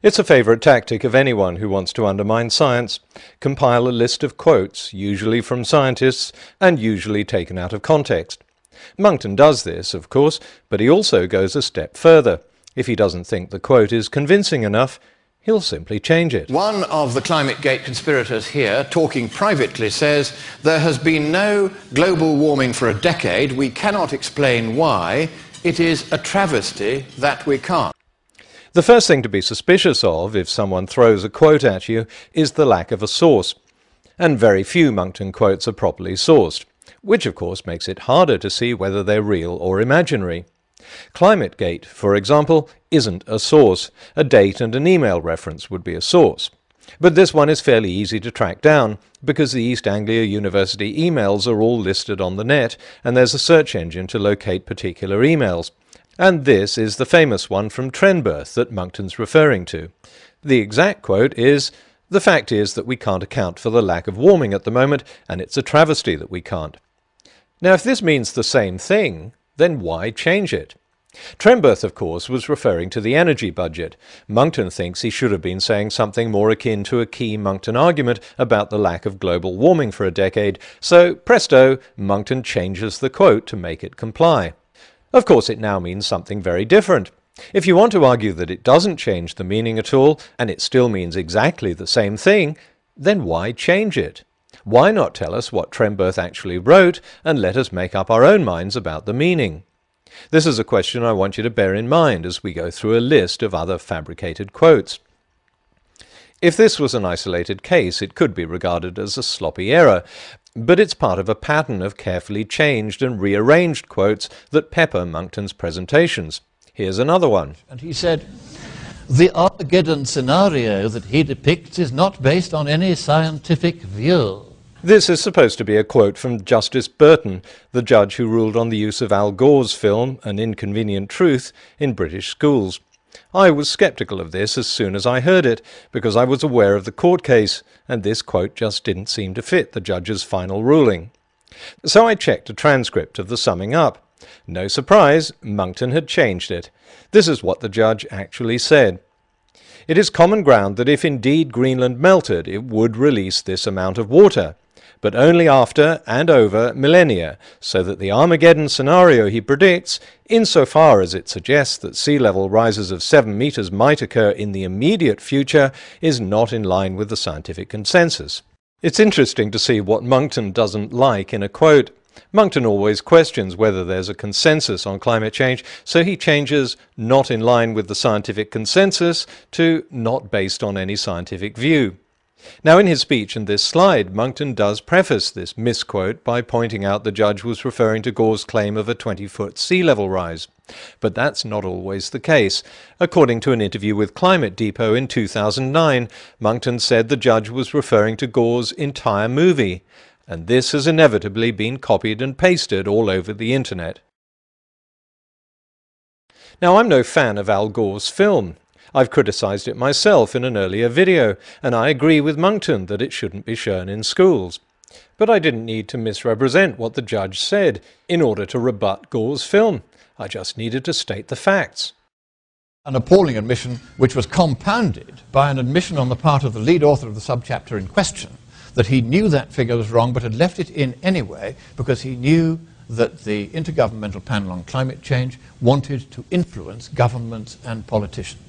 It's a favourite tactic of anyone who wants to undermine science. Compile a list of quotes, usually from scientists, and usually taken out of context. Monckton does this, of course, but he also goes a step further. If he doesn't think the quote is convincing enough, he'll simply change it. One of the ClimateGate conspirators here, talking privately, says there has been no global warming for a decade. We cannot explain why. It is a travesty that we can't. The first thing to be suspicious of, if someone throws a quote at you, is the lack of a source. And very few Monckton quotes are properly sourced, which of course makes it harder to see whether they're real or imaginary. ClimateGate, for example, isn't a source. A date and an email reference would be a source. But this one is fairly easy to track down, because the East Anglia University emails are all listed on the net, and there's a search engine to locate particular emails. And this is the famous one from Trenberth that Monckton's referring to. The exact quote is, "The fact is that we can't account for the lack of warming at the moment, and it's a travesty that we can't." Now, if this means the same thing, then why change it? Trenberth, of course, was referring to the energy budget. Monckton thinks he should have been saying something more akin to a key Monckton argument about the lack of global warming for a decade, so presto, Monckton changes the quote to make it comply. Of course, it now means something very different. If you want to argue that it doesn't change the meaning at all, and it still means exactly the same thing, then why change it? Why not tell us what Trenberth actually wrote and let us make up our own minds about the meaning? This is a question I want you to bear in mind as we go through a list of other fabricated quotes. If this was an isolated case, it could be regarded as a sloppy error, but it's part of a pattern of carefully changed and rearranged quotes that pepper Monckton's presentations. Here's another one. And he said, "The Armageddon scenario that he depicts is not based on any scientific view." This is supposed to be a quote from Justice Burton, the judge who ruled on the use of Al Gore's film, An Inconvenient Truth, in British schools. I was sceptical of this as soon as I heard it, because I was aware of the court case, and this quote just didn't seem to fit the judge's final ruling. So I checked a transcript of the summing up. No surprise, Monckton had changed it. This is what the judge actually said. "It is common ground that if indeed Greenland melted, it would release this amount of water, but only after and over millennia, so that the Armageddon scenario he predicts, insofar as it suggests that sea level rises of 7 meters might occur in the immediate future, is not in line with the scientific consensus." It's interesting to see what Monckton doesn't like in a quote. Monckton always questions whether there's a consensus on climate change, so he changes "not in line with the scientific consensus" to "not based on any scientific view." Now, in his speech and this slide, Monckton does preface this misquote by pointing out the judge was referring to Gore's claim of a 20-foot sea level rise. But that's not always the case. According to an interview with Climate Depot in 2009, Monckton said the judge was referring to Gore's entire movie, and this has inevitably been copied and pasted all over the internet. Now, I'm no fan of Al Gore's film. I've criticised it myself in an earlier video, and I agree with Monckton that it shouldn't be shown in schools. But I didn't need to misrepresent what the judge said in order to rebut Gore's film. I just needed to state the facts. An appalling admission which was compounded by an admission on the part of the lead author of the subchapter in question that he knew that figure was wrong but had left it in anyway because he knew that the Intergovernmental Panel on Climate Change wanted to influence governments and politicians.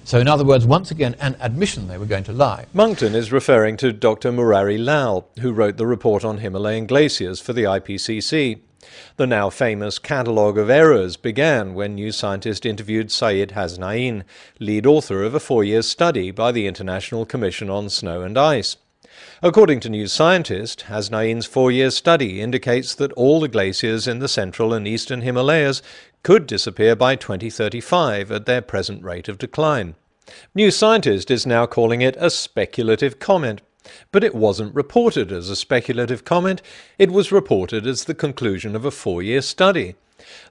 So in other words, once again, an admission they were going to lie. Monckton is referring to Dr. Murari Lal, who wrote the report on Himalayan glaciers for the IPCC. The now famous catalogue of errors began when New Scientist interviewed Syed Hasnain, lead author of a 4-year study by the International Commission on Snow and Ice. According to New Scientist, Hasnain's 4-year study indicates that all the glaciers in the central and eastern Himalayas could disappear by 2035 at their present rate of decline. New Scientist is now calling it a speculative comment, but it wasn't reported as a speculative comment, it was reported as the conclusion of a 4-year study.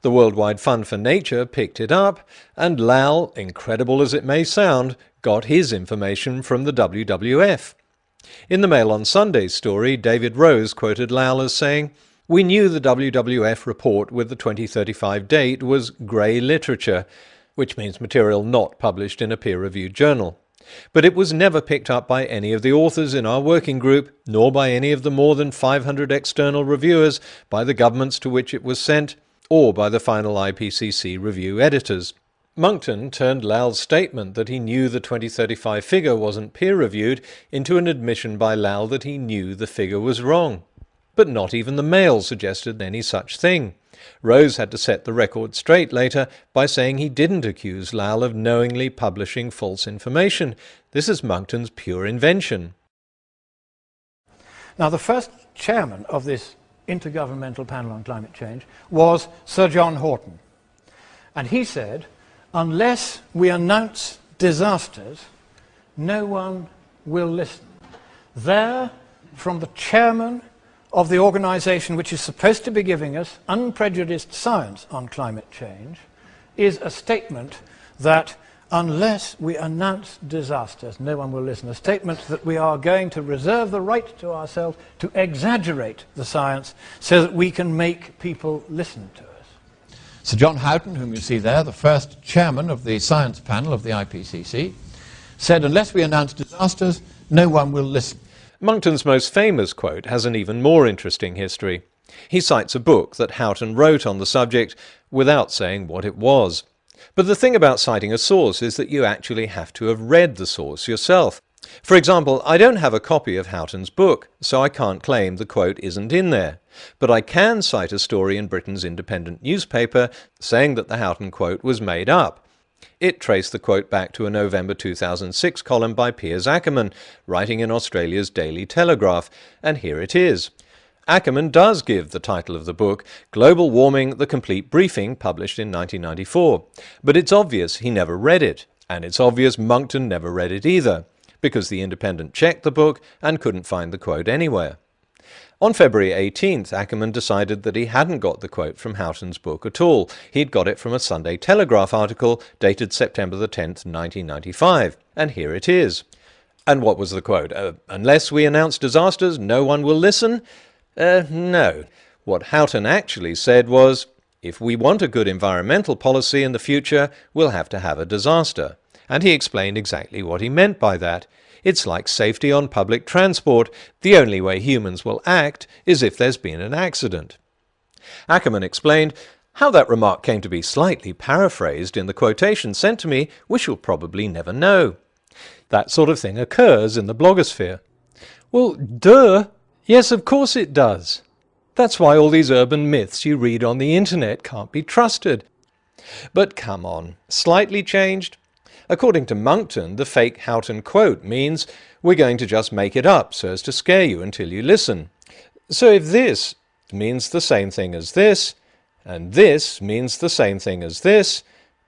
The Worldwide Fund for Nature picked it up, and Lal, incredible as it may sound, got his information from the WWF. In the Mail on Sunday story, David Rose quoted Lal as saying, "We knew the WWF report with the 2035 date was grey literature, which means material not published in a peer-reviewed journal. But it was never picked up by any of the authors in our working group, nor by any of the more than 500 external reviewers, by the governments to which it was sent, or by the final IPCC review editors. Monckton turned Lal's statement that he knew the 2035 figure wasn't peer-reviewed into an admission by Lal that he knew the figure was wrong. But not even the Mail suggested any such thing. Rose had to set the record straight later by saying he didn't accuse Lal of knowingly publishing false information. This is Monckton's pure invention. Now, the first chairman of this Intergovernmental Panel on Climate Change was Sir John Horton. And he said, unless we announce disasters, no one will listen. There, from the chairman of the organisation which is supposed to be giving us unprejudiced science on climate change, is a statement that unless we announce disasters, no one will listen. A statement that we are going to reserve the right to ourselves to exaggerate the science so that we can make people listen to us. Sir John Houghton, whom you see there, the first chairman of the science panel of the IPCC, said, unless we announce disasters, no one will listen. Monckton's most famous quote has an even more interesting history. He cites a book that Houghton wrote on the subject without saying what it was. But the thing about citing a source is that you actually have to have read the source yourself. For example, I don't have a copy of Houghton's book, so I can't claim the quote isn't in there. But I can cite a story in Britain's independent newspaper saying that the Houghton quote was made up. It traced the quote back to a November 2006 column by Piers Ackerman, writing in Australia's Daily Telegraph, and here it is. Ackerman does give the title of the book, Global Warming, The Complete Briefing, published in 1994. But it's obvious he never read it, and it's obvious Monckton never read it either, because the Independent checked the book and couldn't find the quote anywhere. On February 18th, Ackerman decided that he hadn't got the quote from Houghton's book at all. He'd got it from a Sunday Telegraph article dated September the 10th, 1995. And here it is. And what was the quote? Unless we announce disasters, no one will listen? No. What Houghton actually said was, if we want a good environmental policy in the future, we'll have to have a disaster. And he explained exactly what he meant by that. It's like safety on public transport. The only way humans will act is if there's been an accident. Ackerman explained how that remark came to be slightly paraphrased in the quotation sent to me we shall probably never know. That sort of thing occurs in the blogosphere. Well, duh! Yes, of course it does. That's why all these urban myths you read on the internet can't be trusted. But come on, slightly changed? According to Monckton, the fake Houghton quote means we're going to just make it up so as to scare you until you listen. So if this means the same thing as this, and this means the same thing as this,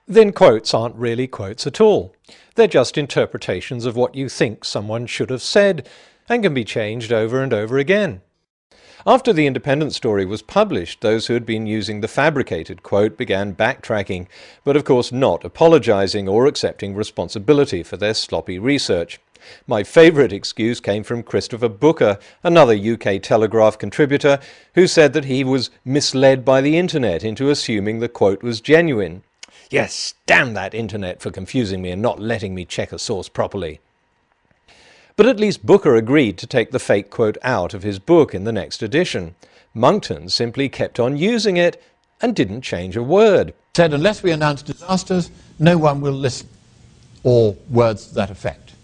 then quotes aren't really quotes at all. They're just interpretations of what you think someone should have said, and can be changed over and over again. After the Independent story was published, those who had been using the fabricated quote began backtracking, but of course not apologising or accepting responsibility for their sloppy research. My favourite excuse came from Christopher Booker, another UK Telegraph contributor, who said that he was misled by the internet into assuming the quote was genuine. Yes, damn that internet for confusing me and not letting me check a source properly. But at least Booker agreed to take the fake quote out of his book in the next edition. Monckton simply kept on using it and didn't change a word. Said, unless we announce disasters, no one will listen. Or words to that effect.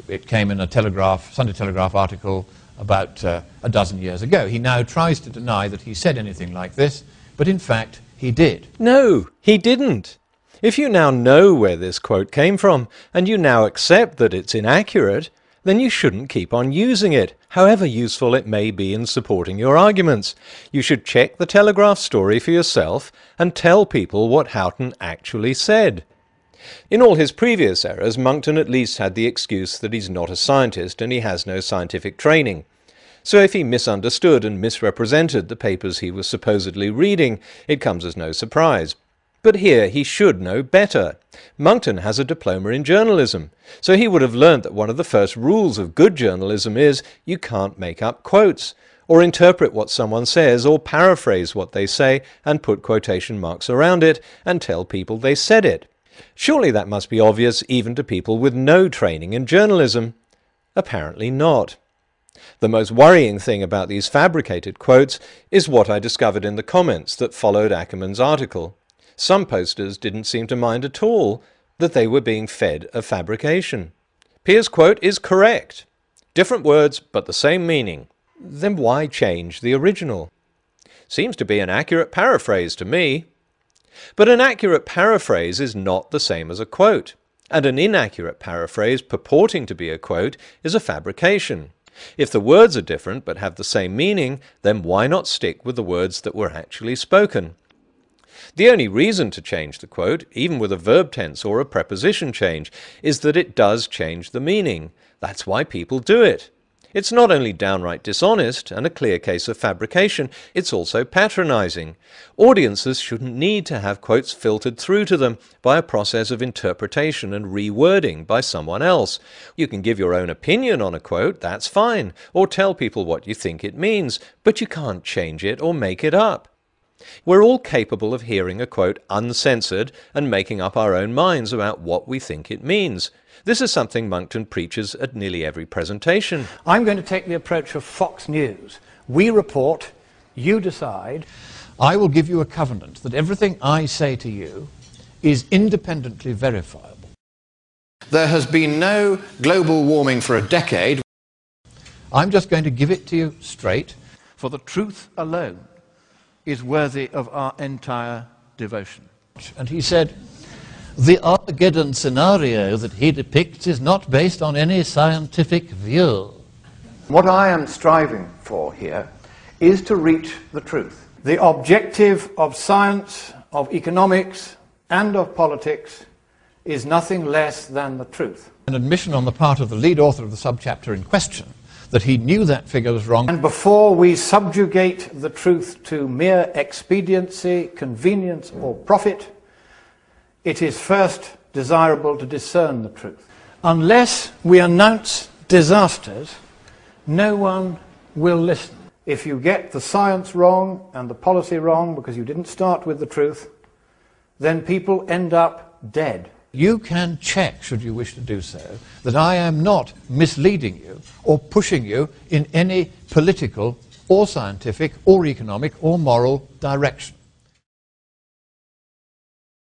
It came in a Sunday Telegraph article about a dozen years ago. He now tries to deny that he said anything like this, but in fact he did. No, he didn't. If you now know where this quote came from, and you now accept that it's inaccurate, then you shouldn't keep on using it, however useful it may be in supporting your arguments. You should check the Telegraph story for yourself and tell people what Houghton actually said. In all his previous errors, Monckton at least had the excuse that he's not a scientist and he has no scientific training. So if he misunderstood and misrepresented the papers he was supposedly reading, it comes as no surprise. But here he should know better. Monckton has a diploma in journalism, so he would have learnt that one of the first rules of good journalism is you can't make up quotes, or interpret what someone says, or paraphrase what they say and put quotation marks around it and tell people they said it. Surely that must be obvious even to people with no training in journalism. Apparently not. The most worrying thing about these fabricated quotes is what I discovered in the comments that followed Ackerman's article. Some posters didn't seem to mind at all that they were being fed a fabrication. Pearce's quote is correct. Different words, but the same meaning. Then why change the original? Seems to be an accurate paraphrase to me. But an accurate paraphrase is not the same as a quote, and an inaccurate paraphrase purporting to be a quote is a fabrication. If the words are different but have the same meaning, then why not stick with the words that were actually spoken? The only reason to change the quote, even with a verb tense or a preposition change, is that it does change the meaning. That's why people do it. It's not only downright dishonest and a clear case of fabrication, it's also patronizing. Audiences shouldn't need to have quotes filtered through to them by a process of interpretation and rewording by someone else. You can give your own opinion on a quote, that's fine, or tell people what you think it means, but you can't change it or make it up. We're all capable of hearing a quote uncensored and making up our own minds about what we think it means. This is something Monckton preaches at nearly every presentation. I'm going to take the approach of Fox News. We report, you decide. I will give you a covenant that everything I say to you is independently verifiable. There has been no global warming for a decade. I'm just going to give it to you straight, for the truth alone is worthy of our entire devotion. And he said, the Armageddon scenario that he depicts is not based on any scientific view. What I am striving for here is to reach the truth. The objective of science, of economics, and of politics is nothing less than the truth. An admission on the part of the lead author of the subchapter in question that he knew that figure was wrong. And before we subjugate the truth to mere expediency, convenience, or profit, it is first desirable to discern the truth. Unless we announce disasters, no one will listen. If you get the science wrong and the policy wrong because you didn't start with the truth, then people end up dead. You can check, should you wish to do so, that I am not misleading you or pushing you in any political or scientific or economic or moral direction.